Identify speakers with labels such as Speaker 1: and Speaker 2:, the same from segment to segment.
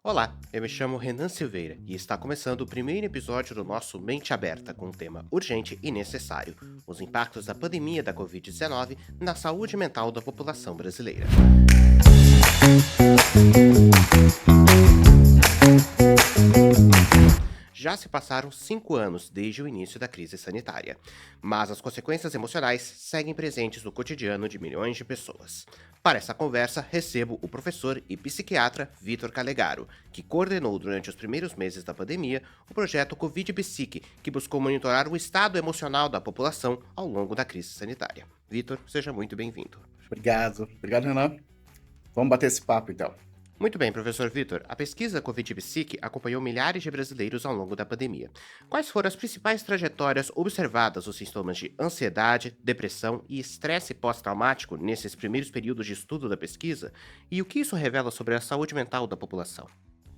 Speaker 1: Olá, eu me chamo Renan Silveira e está começando o primeiro episódio do nosso Mente Aberta com um tema urgente e necessário: os impactos da pandemia da Covid-19 na saúde mental da população brasileira. Já se passaram 5 anos desde o início da crise sanitária, mas as consequências emocionais seguem presentes no cotidiano de milhões de pessoas. Para essa conversa, recebo o professor e psiquiatra Vitor Calegaro, que coordenou durante os primeiros meses da pandemia o projeto Covid Psique, que buscou monitorar o estado emocional da população ao longo da crise sanitária. Vitor, seja muito bem-vindo.
Speaker 2: Obrigado, Renan. Vamos bater esse papo, então.
Speaker 1: Muito bem, professor Vitor. A pesquisa Covid Psique acompanhou milhares de brasileiros ao longo da pandemia. Quais foram as principais trajetórias observadas nos sintomas de ansiedade, depressão e estresse pós-traumático nesses primeiros períodos de estudo da pesquisa? E o que isso revela sobre a saúde mental da população?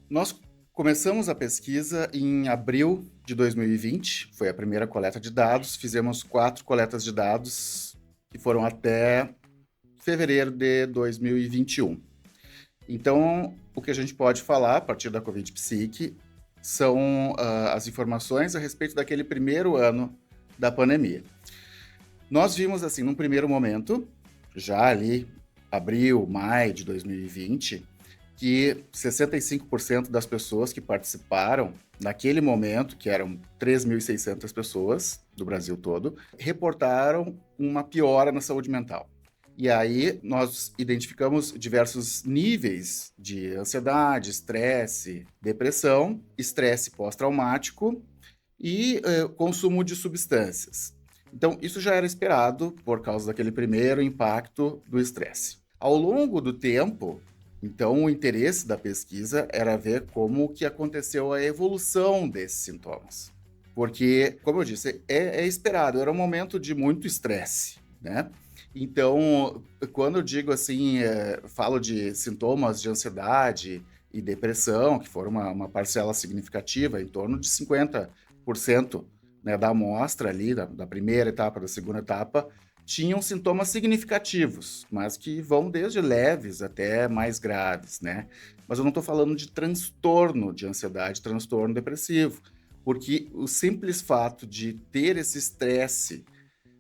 Speaker 2: Nós começamos a pesquisa em abril de 2020, foi a primeira coleta de dados. Fizemos 4 coletas de dados que foram até fevereiro de 2021. Então, o que a gente pode falar a partir da Covid Psique são as informações a respeito daquele primeiro ano da pandemia. Nós vimos, assim, num primeiro momento, já ali, abril, maio de 2020, que 65% das pessoas que participaram naquele momento, que eram 3.600 pessoas do Brasil todo, reportaram uma piora na saúde mental. E aí nós identificamos diversos níveis de ansiedade, estresse, depressão, estresse pós-traumático e consumo de substâncias. Então, isso já era esperado por causa daquele primeiro impacto do estresse. Ao longo do tempo, então, o interesse da pesquisa era ver como que aconteceu a evolução desses sintomas. Porque, como eu disse, é esperado, era um momento de muito estresse, né? Então, quando eu digo assim, falo de sintomas de ansiedade e depressão, que foram uma parcela significativa, em torno de 50%, né, da amostra ali, da primeira etapa, da segunda etapa, tinham sintomas significativos, mas que vão desde leves até mais graves, né? Mas eu não estou falando de transtorno de ansiedade, transtorno depressivo, porque o simples fato de ter esse estresse,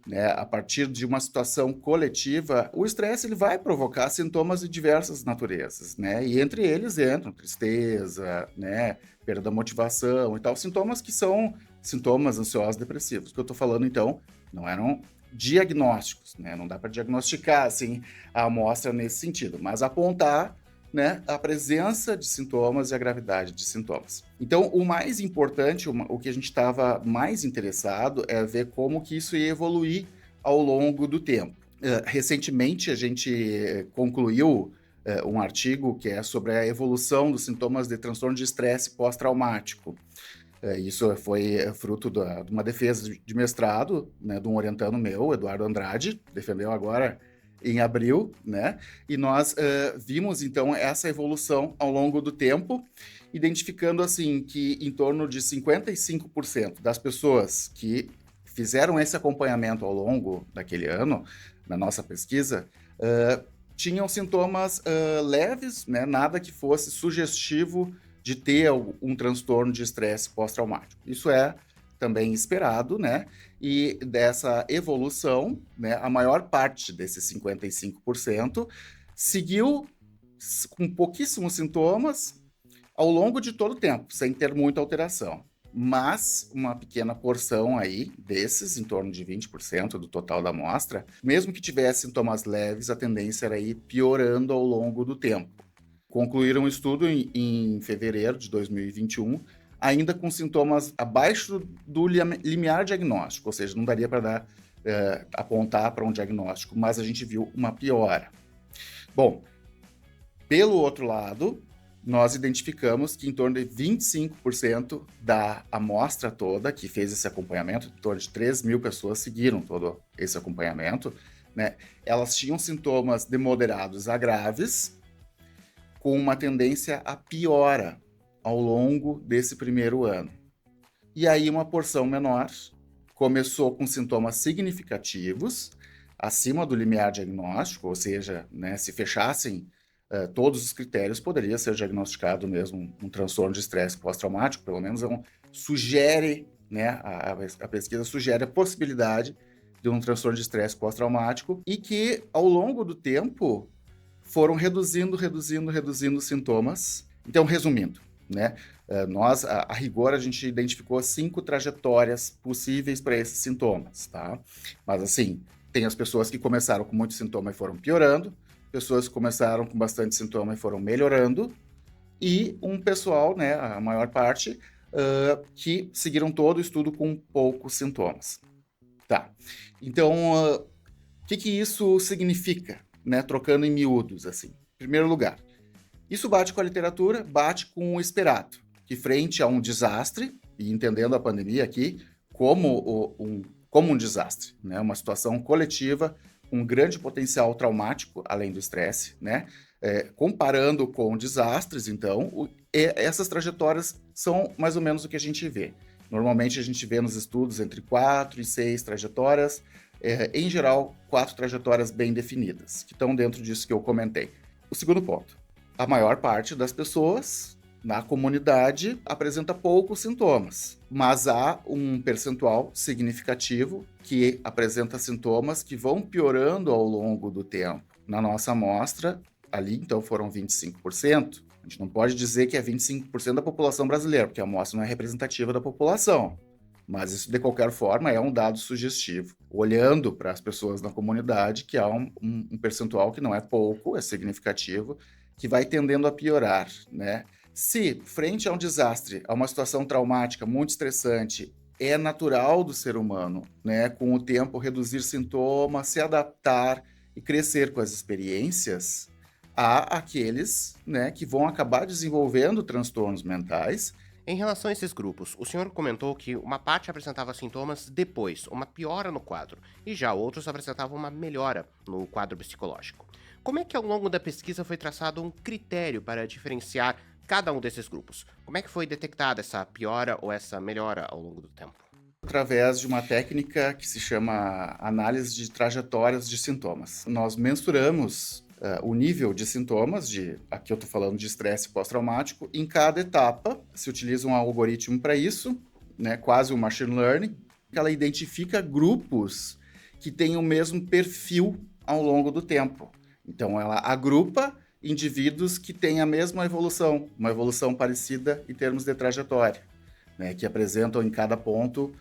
Speaker 2: né, a partir de uma situação coletiva, o estresse ele vai provocar sintomas de diversas naturezas, né? E entre eles entram tristeza, né, perda da motivação e tal, sintomas que são sintomas ansiosos depressivos. O que eu estou falando, então, não eram diagnósticos, né? Não dá para diagnosticar assim a amostra nesse sentido, mas apontar, né, a presença de sintomas e a gravidade de sintomas. Então, o mais importante, o que a gente estava mais interessado é ver como que isso ia evoluir ao longo do tempo. Recentemente, a gente concluiu um artigo que é sobre a evolução dos sintomas de transtorno de estresse pós-traumático. Isso foi fruto de uma defesa de mestrado, né, de um orientando meu, Eduardo Andrade, defendeu agora em abril, né? E nós vimos, então, essa evolução ao longo do tempo, identificando, assim, que em torno de 55% das pessoas que fizeram esse acompanhamento ao longo daquele ano, na nossa pesquisa, tinham sintomas leves, né? Nada que fosse sugestivo de ter um transtorno de estresse pós-traumático. Isso é também esperado, né? E dessa evolução, né, a maior parte desses 55% seguiu com pouquíssimos sintomas ao longo de todo o tempo, sem ter muita alteração. Mas uma pequena porção aí desses, em torno de 20% do total da amostra, mesmo que tivesse sintomas leves, a tendência era ir piorando ao longo do tempo. Concluíram um estudo em fevereiro de 2021, ainda com sintomas abaixo do limiar diagnóstico, ou seja, não daria para apontar para um diagnóstico, mas a gente viu uma piora. Bom, pelo outro lado, nós identificamos que em torno de 25% da amostra toda que fez esse acompanhamento, em torno de 3.000 pessoas seguiram todo esse acompanhamento, né, elas tinham sintomas de moderados a graves, com uma tendência a piora ao longo desse primeiro ano. E aí uma porção menor começou com sintomas significativos, acima do limiar diagnóstico, ou seja, né, se fechassem todos os critérios, poderia ser diagnosticado mesmo um transtorno de estresse pós-traumático, pelo menos sugere, né, a pesquisa sugere a possibilidade de um transtorno de estresse pós-traumático e que, ao longo do tempo, foram reduzindo os sintomas. Então, resumindo, né, nós, a rigor, a gente identificou 5 trajetórias possíveis para esses sintomas, tá? Mas, assim, tem as pessoas que começaram com muito sintoma e foram piorando, pessoas que começaram com bastante sintoma e foram melhorando, e um pessoal, né, a maior parte, que seguiram todo o estudo com poucos sintomas. Tá. Então, o que isso significa, né? Trocando em miúdos, assim. Em primeiro lugar, isso bate com a literatura, bate com o esperado, que frente a um desastre, e entendendo a pandemia aqui como um desastre, né? Uma situação coletiva com um grande potencial traumático, além do estresse, né? Comparando com desastres, então, essas trajetórias são mais ou menos o que a gente vê. Normalmente a gente vê nos estudos entre 4 e 6 trajetórias, em geral, 4 trajetórias bem definidas, que estão dentro disso que eu comentei. O segundo ponto, a maior parte das pessoas na comunidade apresenta poucos sintomas, mas há um percentual significativo que apresenta sintomas que vão piorando ao longo do tempo. Na nossa amostra, ali então foram 25%. A gente não pode dizer que é 25% da população brasileira, porque a amostra não é representativa da população. Mas isso, de qualquer forma, é um dado sugestivo. Olhando para as pessoas na comunidade, que há um percentual que não é pouco, é significativo, que vai tendendo a piorar, né? Se, frente a um desastre, a uma situação traumática muito estressante, é natural do ser humano, né, com o tempo reduzir sintomas, se adaptar e crescer com as experiências, há aqueles, né, que vão acabar desenvolvendo transtornos mentais.
Speaker 1: Em relação a esses grupos, o senhor comentou que uma parte apresentava sintomas depois, uma piora no quadro, e já outros apresentavam uma melhora no quadro psicológico. Como é que ao longo da pesquisa foi traçado um critério para diferenciar cada um desses grupos? Como é que foi detectada essa piora ou essa melhora ao longo do tempo?
Speaker 2: Através de uma técnica que se chama análise de trajetórias de sintomas. Nós mensuramos o nível de sintomas, aqui eu estou falando de estresse pós-traumático, em cada etapa. Se utiliza um algoritmo para isso, né, quase um machine learning, que ela identifica grupos que têm o mesmo perfil ao longo do tempo. Então, ela agrupa indivíduos que têm a mesma evolução, uma evolução parecida em termos de trajetória, né, que apresentam em cada ponto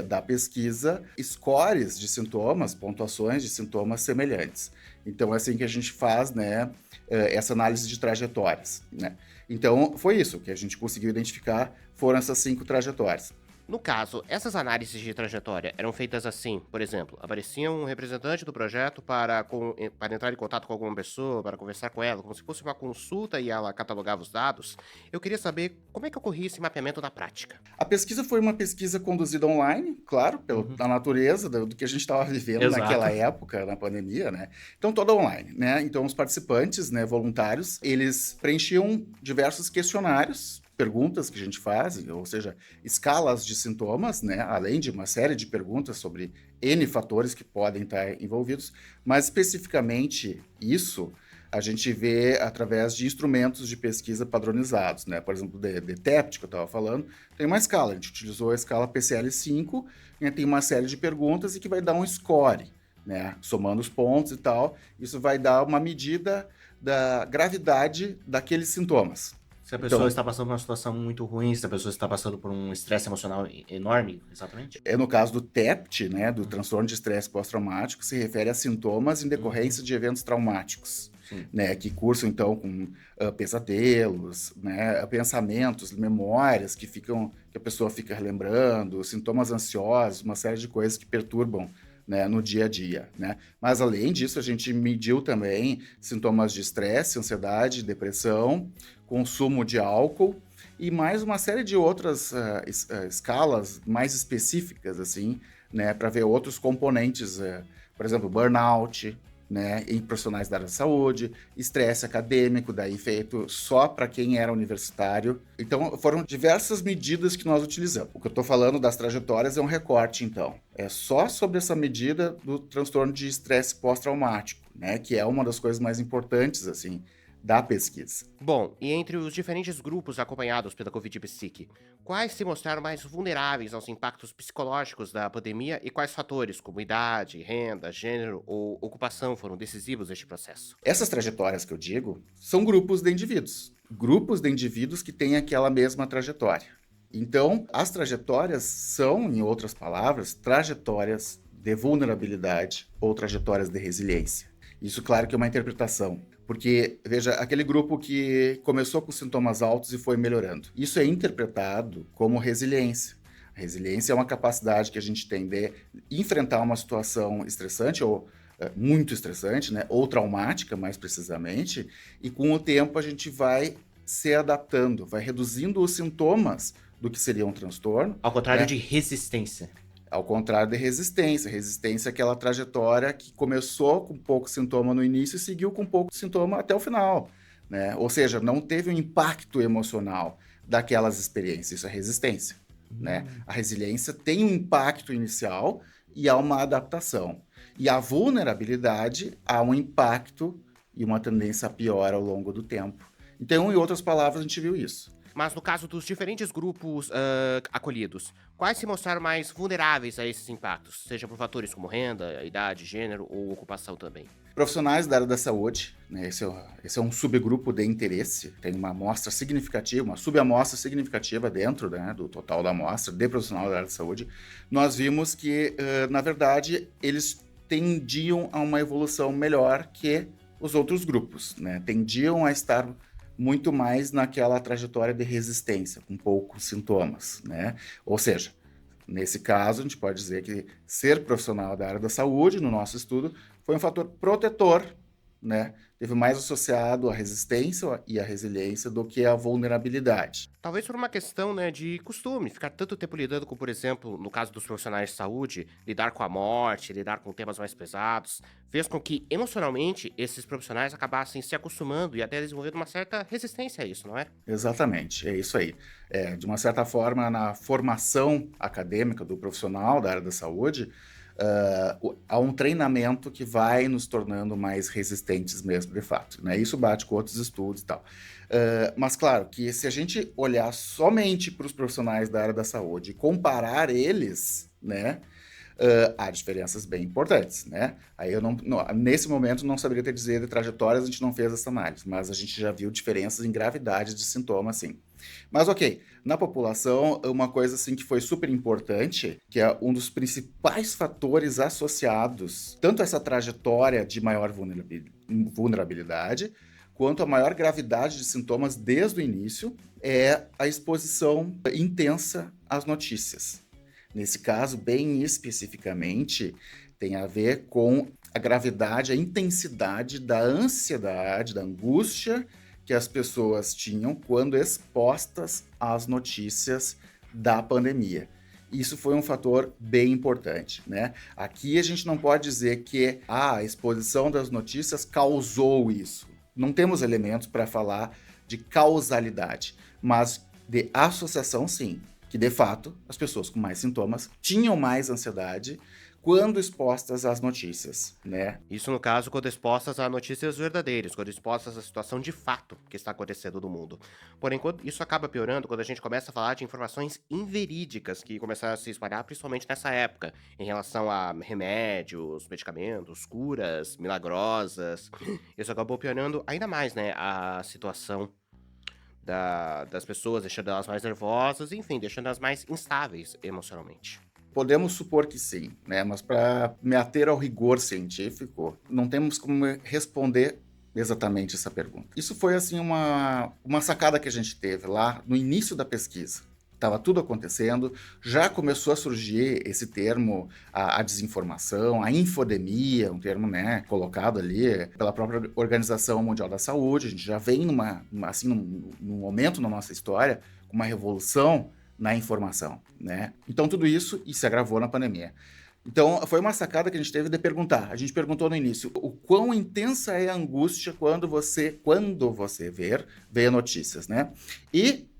Speaker 2: da pesquisa scores de sintomas, pontuações de sintomas semelhantes. Então, é assim que a gente faz, né, essa análise de trajetórias, né? Então, foi isso que a gente conseguiu identificar, foram essas 5 trajetórias.
Speaker 1: No caso, essas análises de trajetória eram feitas assim, por exemplo, aparecia um representante do projeto para entrar em contato com alguma pessoa, para conversar com ela, como se fosse uma consulta e ela catalogava os dados. Eu queria saber como é que ocorria esse mapeamento na prática.
Speaker 2: A pesquisa foi uma pesquisa conduzida online, claro, pela natureza do que a gente estava vivendo
Speaker 3: Exato.
Speaker 2: naquela época, na pandemia, né? Então, toda online, né? Então, os participantes, né, voluntários, eles preenchiam diversos questionários, perguntas que a gente faz, ou seja, escalas de sintomas, né? Além de uma série de perguntas sobre N fatores que podem estar envolvidos, mas especificamente isso a gente vê através de instrumentos de pesquisa padronizados, né? Por exemplo, o DETEPT, que eu estava falando, tem uma escala, a gente utilizou a escala PCL-5, né? Tem uma série de perguntas e que vai dar um score, né? Somando os pontos e tal, isso vai dar uma medida da gravidade daqueles sintomas.
Speaker 3: Se a pessoa está passando por uma situação muito ruim, se a pessoa está passando por um estresse emocional enorme, exatamente?
Speaker 2: No caso do TEPT, né, do transtorno de estresse pós-traumático, se refere a sintomas em decorrência de eventos traumáticos, né, que cursam, então, com pesadelos, né, pensamentos, memórias que a pessoa fica relembrando, sintomas ansiosos, uma série de coisas que perturbam, né, no dia a dia, né? Mas, além disso, a gente mediu também sintomas de estresse, ansiedade, depressão, consumo de álcool e mais uma série de outras escalas mais específicas, assim, né, para ver outros componentes, por exemplo, burnout, né, em profissionais da área da saúde, estresse acadêmico, daí feito só para quem era universitário. Então, foram diversas medidas que nós utilizamos. O que eu estou falando das trajetórias é um recorte, então. É só sobre essa medida do transtorno de estresse pós-traumático, né, que é uma das coisas mais importantes, assim, da pesquisa.
Speaker 1: Bom, e entre os diferentes grupos acompanhados pela Covid-Psique, quais se mostraram mais vulneráveis aos impactos psicológicos da pandemia e quais fatores, como idade, renda, gênero ou ocupação, foram decisivos neste processo?
Speaker 2: Essas trajetórias que eu digo são grupos de indivíduos que têm aquela mesma trajetória. Então, as trajetórias são, em outras palavras, trajetórias de vulnerabilidade ou trajetórias de resiliência. Isso, claro, que é uma interpretação. Porque, veja, aquele grupo que começou com sintomas altos e foi melhorando. Isso é interpretado como resiliência. A resiliência é uma capacidade que a gente tem de enfrentar uma situação estressante ou muito estressante, né? Ou traumática, mais precisamente, e com o tempo a gente vai se adaptando, vai reduzindo os sintomas do que seria um transtorno.
Speaker 3: Ao contrário,
Speaker 2: né?
Speaker 3: de resistência.
Speaker 2: Ao contrário de resistência. Resistência é aquela trajetória que começou com pouco sintoma no início e seguiu com pouco sintoma até o final, né? Ou seja, não teve um impacto emocional daquelas experiências. Isso é resistência, né? A resiliência tem um impacto inicial e há uma adaptação. E a vulnerabilidade há um impacto e uma tendência a pior ao longo do tempo. Então, em outras palavras, a gente viu isso.
Speaker 1: Mas no caso dos diferentes grupos acolhidos, quais se mostraram mais vulneráveis a esses impactos, seja por fatores como renda, idade, gênero ou ocupação também?
Speaker 2: Profissionais da área da saúde, né, esse é um subgrupo de interesse, tem uma amostra significativa, uma subamostra significativa dentro, né, do total da amostra de profissional da área da saúde. Nós vimos que, na verdade, eles tendiam a uma evolução melhor que os outros grupos, né? Tendiam a estar muito mais naquela trajetória de resistência, com poucos sintomas, né? Ou seja, nesse caso, a gente pode dizer que ser profissional da área da saúde, no nosso estudo, foi um fator protetor, né? Teve mais associado à resistência e à resiliência do que à vulnerabilidade.
Speaker 1: Talvez por uma questão, né, de costume, ficar tanto tempo lidando com, por exemplo, no caso dos profissionais de saúde, lidar com a morte, lidar com temas mais pesados, fez com que, emocionalmente, esses profissionais acabassem se acostumando e até desenvolvendo uma certa resistência a isso, não é?
Speaker 2: Exatamente, é isso aí. De uma certa forma, na formação acadêmica do profissional da área da saúde, há um treinamento que vai nos tornando mais resistentes mesmo, de fato, né? Isso bate com outros estudos e tal. Mas, claro, que se a gente olhar somente para os profissionais da área da saúde e comparar eles, né, há diferenças bem importantes, né? Aí eu nesse momento não saberia te dizer de trajetórias, a gente não fez essa análise, mas a gente já viu diferenças em gravidade de sintomas, sim. Mas ok, na população, uma coisa assim que foi super importante, que é um dos principais fatores associados tanto a essa trajetória de maior vulnerabilidade, quanto a maior gravidade de sintomas desde o início, é a exposição intensa às notícias. Nesse caso, bem especificamente, tem a ver com a gravidade, a intensidade da ansiedade, da angústia que as pessoas tinham quando expostas às notícias da pandemia. Isso foi um fator bem importante, né? Aqui a gente não pode dizer que a exposição das notícias causou isso. Não temos elementos para falar de causalidade, mas de associação, sim. Que, de fato, as pessoas com mais sintomas tinham mais ansiedade quando expostas às notícias, né?
Speaker 1: Isso no caso quando expostas a notícias verdadeiras, quando expostas à situação de fato que está acontecendo no mundo. Porém, isso acaba piorando quando a gente começa a falar de informações inverídicas que começaram a se espalhar, principalmente nessa época, em relação a remédios, medicamentos, curas milagrosas. Isso acabou piorando ainda mais, né, a situação das pessoas, deixando elas mais nervosas, enfim, deixando elas mais instáveis emocionalmente.
Speaker 2: Podemos supor que sim, né? Mas para me ater ao rigor científico, não temos como responder exatamente essa pergunta. Isso foi assim uma sacada que a gente teve lá no início da pesquisa. Estava tudo acontecendo, já começou a surgir esse termo, a desinformação, a infodemia, um termo, né, colocado ali pela própria Organização Mundial da Saúde. A gente já vem num momento na nossa história, com uma revolução na informação, né? Então tudo isso se agravou na pandemia. Então foi uma sacada que a gente teve de perguntar. A gente perguntou no início, o quão intensa é a angústia quando você vê notícias, né? E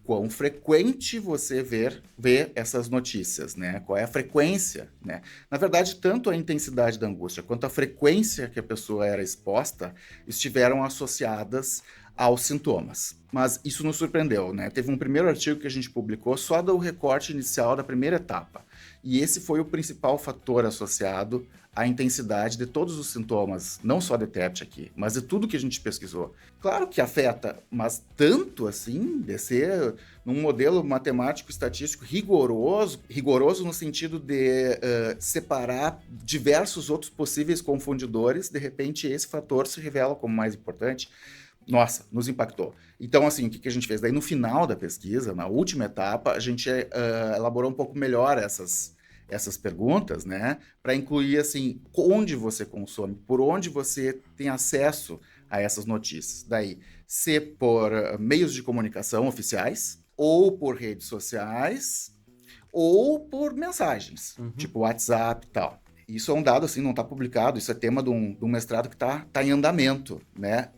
Speaker 2: quão frequente você vê essas notícias, né? Qual é a frequência, né? Na verdade, tanto a intensidade da angústia quanto a frequência que a pessoa era exposta estiveram associadas aos sintomas. Mas isso nos surpreendeu, né? Teve um primeiro artigo que a gente publicou só do recorte inicial da primeira etapa. E esse foi o principal fator associado à intensidade de todos os sintomas, não só de TEPT aqui, mas de tudo que a gente pesquisou. Claro que afeta, mas tanto assim, de ser num modelo matemático estatístico rigoroso no sentido de separar diversos outros possíveis confundidores, de repente esse fator se revela como mais importante. Nossa, nos impactou. Então, assim, o que a gente fez? Daí, no final da pesquisa, na última etapa, a gente elaborou um pouco melhor essas perguntas, né? Para incluir, assim, onde você consome, por onde você tem acesso a essas notícias. Daí, se por meios de comunicação oficiais, ou por redes sociais, ou por mensagens, tipo WhatsApp e tal. Isso é um dado, assim, não está publicado, isso é tema de um mestrado que tá em andamento, né?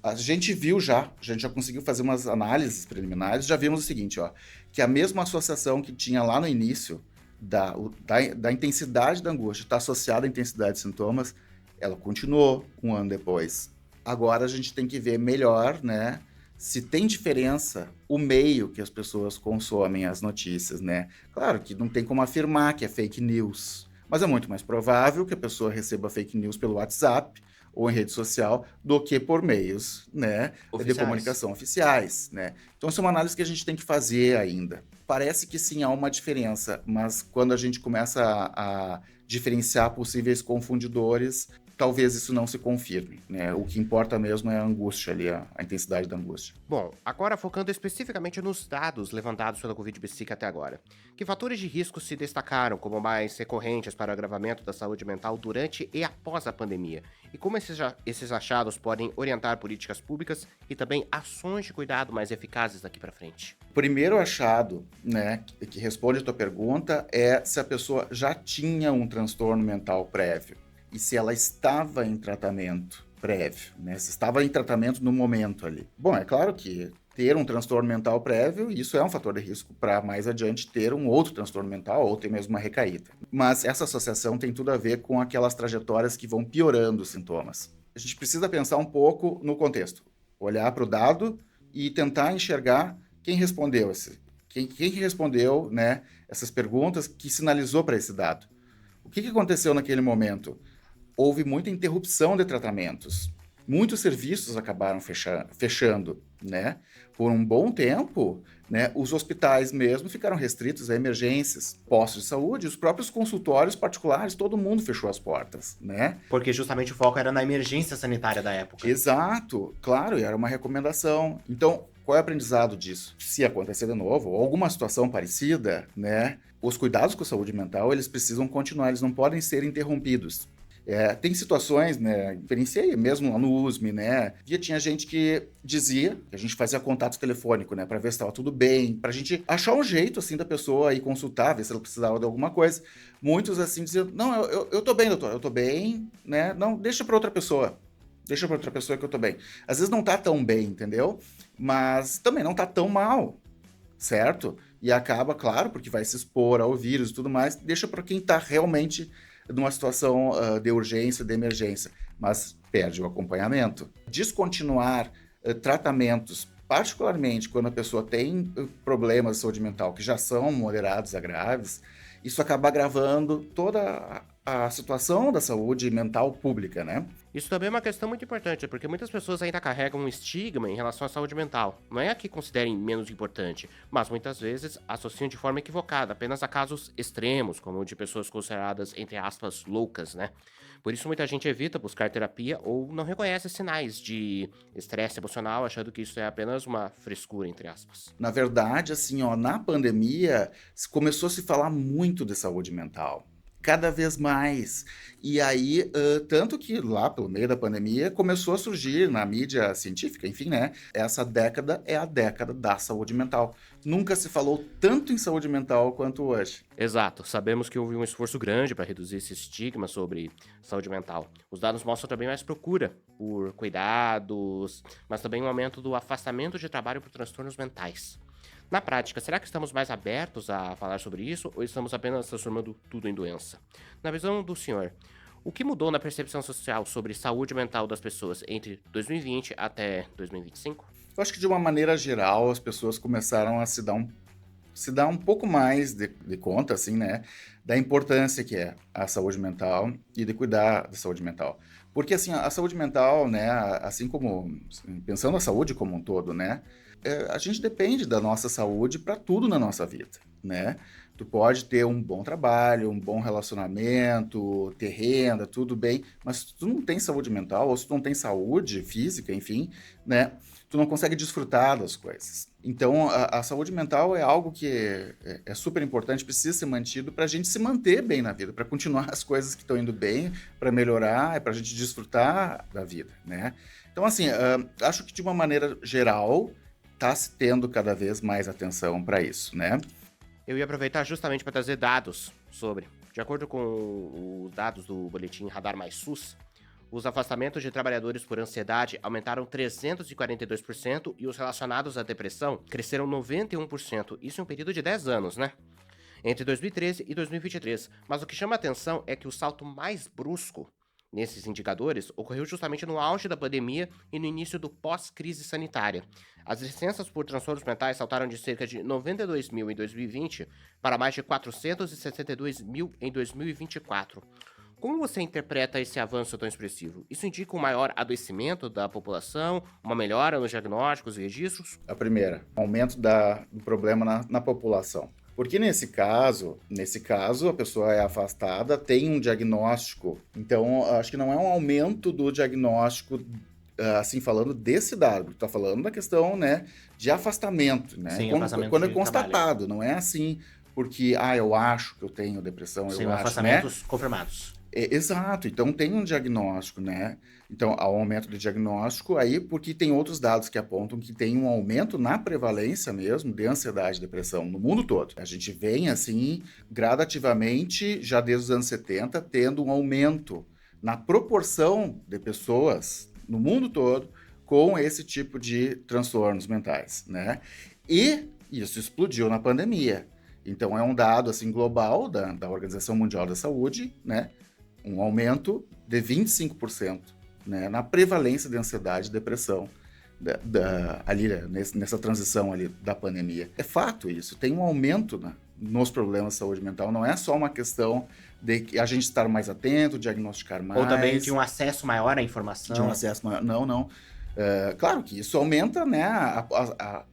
Speaker 2: A gente já conseguiu fazer umas análises preliminares, já vimos o seguinte, ó, que a mesma associação que tinha lá no início da intensidade da angústia está associada à intensidade de sintomas, ela continuou um ano depois. Agora a gente tem que ver melhor, né, se tem diferença o meio que as pessoas consomem as notícias, né? Claro que não tem como afirmar que é fake news, mas é muito mais provável que a pessoa receba fake news pelo WhatsApp ou em rede social, do que por meios, né, de comunicação oficiais, né? Então, isso é uma análise que a gente tem que fazer ainda. Parece que sim, há uma diferença, mas quando a gente começa a diferenciar possíveis confundidores, talvez isso não se confirme, né? O que importa mesmo é a angústia ali, a intensidade da angústia.
Speaker 1: Bom, agora focando especificamente nos dados levantados pela Covid-19 até agora. Que fatores de risco se destacaram como mais recorrentes para o agravamento da saúde mental durante e após a pandemia? E como esses achados podem orientar políticas públicas e também ações de cuidado mais eficazes daqui para frente?
Speaker 2: O primeiro achado, né, que responde a tua pergunta é se a pessoa já tinha um transtorno mental prévio e se ela estava em tratamento prévio, né? Se estava em tratamento no momento ali. Bom, é claro que ter um transtorno mental prévio, isso é um fator de risco para mais adiante ter um outro transtorno mental ou ter mesmo uma recaída. Mas essa associação tem tudo a ver com aquelas trajetórias que vão piorando os sintomas. A gente precisa pensar um pouco no contexto, olhar para o dado e tentar enxergar quem respondeu quem respondeu, né, essas perguntas, que sinalizou para esse dado. O que aconteceu naquele momento? Houve muita interrupção de tratamentos. Muitos serviços acabaram fechando, né? Por um bom tempo, né, os hospitais mesmo ficaram restritos a emergências, postos de saúde, os próprios consultórios particulares, todo mundo fechou as portas, né?
Speaker 3: Porque justamente o foco era na emergência sanitária da época.
Speaker 2: Exato, claro, e era uma recomendação. Então, qual é o aprendizado disso? Se acontecer de novo, ou alguma situação parecida, né, os cuidados com a saúde mental, eles precisam continuar, eles não podem ser interrompidos. Tem situações, né, experienciei mesmo lá no USM, né, tinha gente que dizia, que a gente fazia contato telefônico, né, para ver se estava tudo bem, para a gente achar um jeito, assim, da pessoa ir consultar, ver se ela precisava de alguma coisa. Muitos, assim, diziam, não, eu tô bem, doutor, eu tô bem, né, não, deixa para outra pessoa que eu tô bem. Às vezes não tá tão bem, entendeu? Mas também não tá tão mal, certo? E acaba, claro, porque vai se expor ao vírus e tudo mais, deixa para quem tá realmente numa situação de urgência, de emergência, mas perde o acompanhamento. Descontinuar tratamentos, particularmente quando a pessoa tem problemas de saúde mental que já são moderados a graves, isso acaba agravando toda a situação da saúde mental pública, né?
Speaker 1: Isso também é uma questão muito importante, porque muitas pessoas ainda carregam um estigma em relação à saúde mental. Não é a que considerem menos importante, mas muitas vezes associam de forma equivocada, apenas a casos extremos, como o de pessoas consideradas, entre aspas, loucas, né? Por isso muita gente evita buscar terapia ou não reconhece sinais de estresse emocional, achando que isso é apenas uma frescura, entre aspas.
Speaker 2: Na verdade, assim, ó, na pandemia, começou a se falar muito de saúde mental. Cada vez mais. E aí, tanto que lá pelo meio da pandemia começou a surgir na mídia científica, enfim, né? Essa década é a década da saúde mental. Nunca se falou tanto em saúde mental quanto hoje.
Speaker 1: Exato, sabemos que houve um esforço grande para reduzir esse estigma sobre saúde mental. Os dados mostram também mais procura por cuidados, mas também um aumento do afastamento de trabalho por transtornos mentais. Na prática, será que estamos mais abertos a falar sobre isso ou estamos apenas transformando tudo em doença? Na visão do senhor, o que mudou na percepção social sobre saúde mental das pessoas entre 2020 até 2025?
Speaker 2: Eu acho que de uma maneira geral as pessoas começaram a se dar um pouco mais de conta, assim, né, da importância que é a saúde mental e de cuidar da saúde mental. Porque, assim, a saúde mental, né, assim como, assim, pensando a saúde como um todo, né, a gente depende da nossa saúde para tudo na nossa vida, né? Tu pode ter um bom trabalho, um bom relacionamento, ter renda, tudo bem, mas se tu não tem saúde mental, ou se tu não tem saúde física, enfim, né, tu não consegue desfrutar das coisas. Então, a saúde mental é algo que é super importante, precisa ser mantido para a gente se manter bem na vida, para continuar as coisas que estão indo bem, para melhorar, para a gente desfrutar da vida, né? Então, assim, acho que de uma maneira geral, está se tendo cada vez mais atenção para isso, né?
Speaker 1: Eu ia aproveitar justamente para trazer dados sobre. De acordo com os dados do boletim Radar Mais SUS, os afastamentos de trabalhadores por ansiedade aumentaram 342% e os relacionados à depressão cresceram 91%. Isso em um período de 10 anos, né? Entre 2013 e 2023. Mas o que chama a atenção é que o salto mais brusco nesses indicadores ocorreu justamente no auge da pandemia e no início do pós-crise sanitária. As licenças por transtornos mentais saltaram de cerca de 92 mil em 2020 para mais de 462 mil em 2024. Como você interpreta esse avanço tão expressivo? Isso indica um maior adoecimento da população, uma melhora nos diagnósticos e registros?
Speaker 2: A primeira, aumento do problema na população. Porque nesse caso, a pessoa é afastada, tem um diagnóstico. Então, acho que não é um aumento do diagnóstico, assim, falando desse dado. Tu tá falando da questão, né, de afastamento, né?
Speaker 3: Sim, afastamento
Speaker 2: Quando é
Speaker 3: de trabalho.
Speaker 2: constatado, não é assim porque, eu acho que eu tenho depressão,
Speaker 3: Sim,
Speaker 2: eu acho, né?
Speaker 3: afastamentos confirmados.
Speaker 2: Exato, então tem um diagnóstico, né? Então, há um aumento do diagnóstico aí, porque tem outros dados que apontam que tem um aumento na prevalência mesmo de ansiedade e depressão no mundo todo. A gente vem, assim, gradativamente, já desde os anos 70, tendo um aumento na proporção de pessoas no mundo todo com esse tipo de transtornos mentais, né? E isso explodiu na pandemia. Então, é um dado, assim, global da Organização Mundial da Saúde, né? Um aumento de 25%, né, na prevalência de ansiedade e depressão ali, nessa transição ali da pandemia. É fato isso, tem um aumento nos problemas de saúde mental, não é só uma questão de a gente estar mais atento, diagnosticar mais.
Speaker 3: Ou também de um acesso maior à informação.
Speaker 2: De um acesso maior. Não. Claro que isso aumenta, né?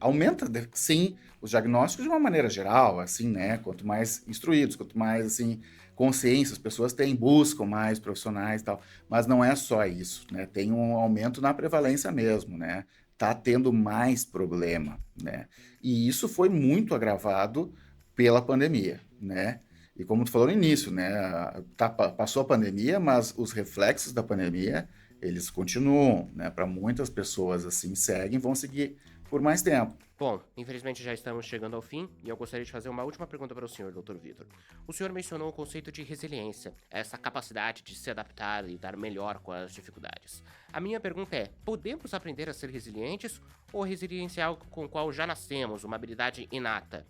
Speaker 2: Aumenta, sim, os diagnósticos de uma maneira geral, assim, né? Quanto mais instruídos, quanto mais, assim, consciência as pessoas têm, buscam mais profissionais e tal. Mas não é só isso, né? Tem um aumento na prevalência mesmo, né? Tá tendo mais problema, né? E isso foi muito agravado pela pandemia, né? E como tu falou no início, né? Passou a pandemia, mas os reflexos da pandemia eles continuam, né? Para muitas pessoas assim seguem, vão seguir por mais tempo.
Speaker 1: Bom, infelizmente já estamos chegando ao fim e eu gostaria de fazer uma última pergunta para o senhor, Dr. Vitor. O senhor mencionou o conceito de resiliência, essa capacidade de se adaptar e lidar melhor com as dificuldades. A minha pergunta é: podemos aprender a ser resilientes ou resiliência é algo com o qual já nascemos, uma habilidade inata?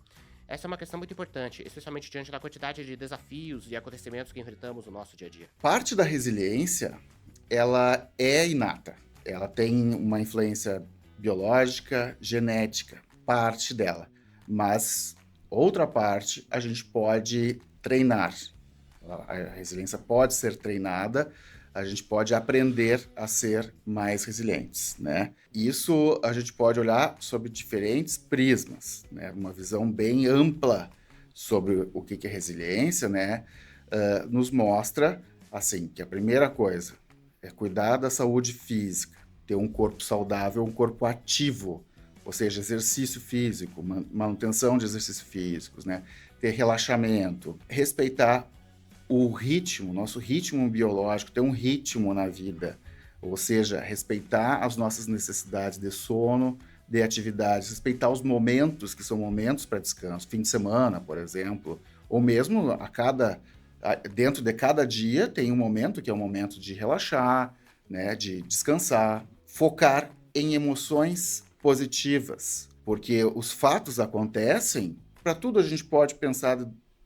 Speaker 1: Essa é uma questão muito importante, especialmente diante da quantidade de desafios e acontecimentos que enfrentamos no nosso dia a dia.
Speaker 2: Parte da resiliência, ela é inata. Ela tem uma influência biológica, genética, parte dela. Mas outra parte a gente pode treinar. A resiliência pode ser treinada, a gente pode aprender a ser mais resilientes, né? Isso a gente pode olhar sobre diferentes prismas, né? Uma visão bem ampla sobre o que é resiliência, né? Nos mostra, assim, que a primeira coisa é cuidar da saúde física, ter um corpo saudável, um corpo ativo, ou seja, exercício físico, manutenção de exercícios físicos, né? Ter relaxamento, respeitar o ritmo, nosso ritmo biológico, ter um ritmo na vida, ou seja, respeitar as nossas necessidades de sono, de atividades, respeitar os momentos que são momentos para descanso, fim de semana, por exemplo, ou mesmo dentro de cada dia tem um momento que é um momento de relaxar, né, de descansar, focar em emoções positivas, Porque os fatos acontecem, para tudo a gente pode pensar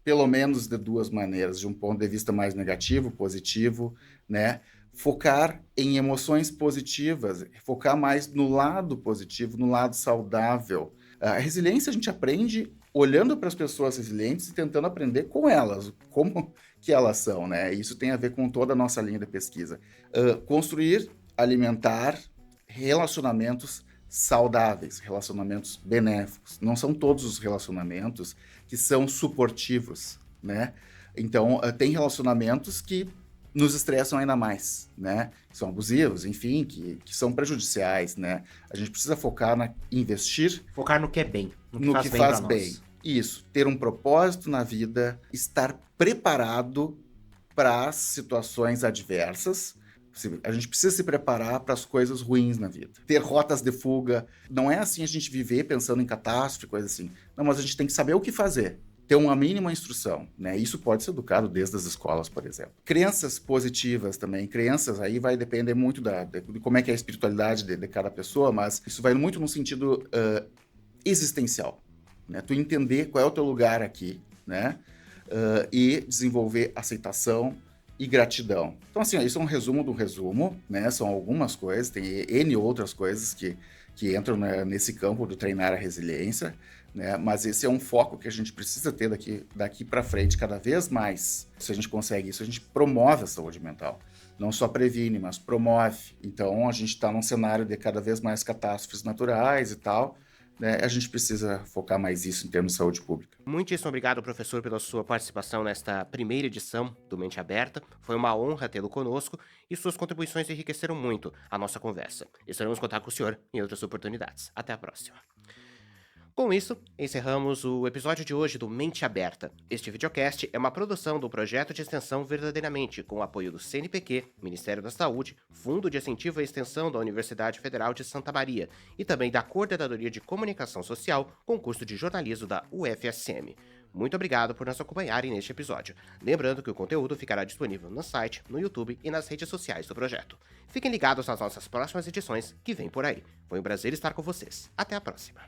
Speaker 2: pelo menos de duas maneiras, de um ponto de vista mais negativo, positivo, né? Focar em emoções positivas, focar mais no lado positivo, no lado saudável. A resiliência a gente aprende olhando para as pessoas resilientes e tentando aprender com elas, como que elas são, né? Isso tem a ver com toda a nossa linha de pesquisa. Construir, alimentar relacionamentos saudáveis, relacionamentos benéficos. Não são todos os relacionamentos que são suportivos, né? Então, tem relacionamentos que nos estressam ainda mais, né? Que são abusivos, enfim, que são prejudiciais, né? A gente precisa focar investir
Speaker 3: Focar no que é bem,
Speaker 2: no que faz bem. Isso, ter um propósito na vida, estar preparado para as situações adversas. A gente precisa se preparar para as coisas ruins na vida. Ter rotas de fuga. Não é assim a gente viver pensando em catástrofe, coisa assim. Não, mas a gente tem que saber o que fazer. Ter uma mínima instrução, né? Isso pode ser educado desde as escolas, por exemplo. Crenças positivas também. Crenças aí vai depender muito de como é que é a espiritualidade de cada pessoa, mas isso vai muito no sentido existencial, né? Tu entender qual é o teu lugar aqui, né? E desenvolver aceitação e gratidão. Então, assim, isso é um resumo do resumo, né? São algumas coisas, tem N outras coisas que entram, né, nesse campo do treinar a resiliência, né? Mas esse é um foco que a gente precisa ter daqui para frente cada vez mais. Se a gente consegue isso, a gente promove a saúde mental. Não só previne, mas promove. Então, a gente está num cenário de cada vez mais catástrofes naturais e tal, né? A gente precisa focar mais isso em termos de saúde pública.
Speaker 1: Muitíssimo obrigado, professor, pela sua participação nesta primeira edição do Mente Aberta. Foi uma honra tê-lo conosco e suas contribuições enriqueceram muito a nossa conversa. Esperamos contar com o senhor em outras oportunidades. Até a próxima. Com isso, encerramos o episódio de hoje do Mente Aberta. Este videocast é uma produção do projeto de extensão Verdadeiramente, com o apoio do CNPq, Ministério da Saúde, Fundo de Incentivo à Extensão da Universidade Federal de Santa Maria e também da Coordenadoria de Comunicação Social, com curso de jornalismo da UFSM. Muito obrigado por nos acompanharem neste episódio. Lembrando que o conteúdo ficará disponível no site, no YouTube e nas redes sociais do projeto. Fiquem ligados nas nossas próximas edições que vêm por aí. Foi um prazer estar com vocês. Até a próxima.